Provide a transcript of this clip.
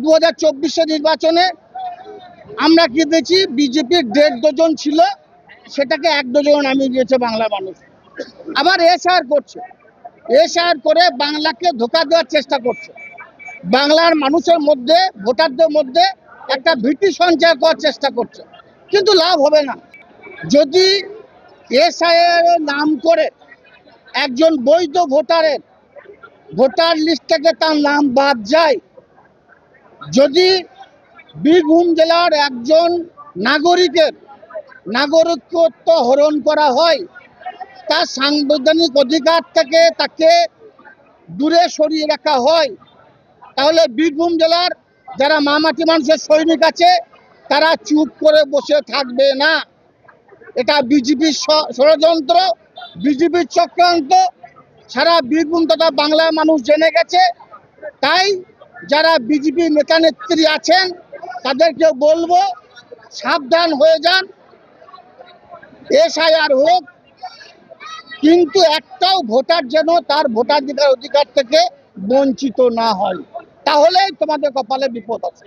2024 নির্বাচনে আমরা কি দেখছি, বিজেপির 1.5 ডজন ছিল, সেটাকে 1 ডজন নামিয়ে দিয়েছে বাংলা মানুষ। আবার এসআর করছে, এসআর করে বাংলাকে ধোঁকা দেওয়ার চেষ্টা করছে। বাংলার মানুষের মধ্যে, ভোটারদের মধ্যে একটা ভীতি সঞ্চার করার চেষ্টা করছে, কিন্তু লাভ হবে না। যদি এসআইআর নাম করে একজন বৈধ ভোটারের ভোটার লিস্ট থেকে তার নাম বাদ যায়, যদি বীরভূম জেলার একজন নাগরিকের নাগরিকত্ব হরণ করা হয়, তার সাংবিধানিক অধিকার থেকে তাকে দূরে সরিয়ে রাখা হয়, তাহলে বীরভূম জেলার যারা মামাটি মানুষের সৈনিক আছে তারা চুপ করে বসে থাকবে না। এটা বিজেপির ষড়যন্ত্র, বিজেপির চক্রান্ত সারা বীরভূম তথা বাংলার মানুষ জেনে গেছে। তাই যারা বিজেপি নেতা নেত্রী আছেন তাদেরকে বলবো, সাবধান হয়ে যান। এসআইআর হোক, কিন্তু একটাও ভোটার যেন তার ভোটাধিকার অধিকার থেকে বঞ্চিত না হয়, তাহলেই তোমাদের কপালে বিপদ আছে।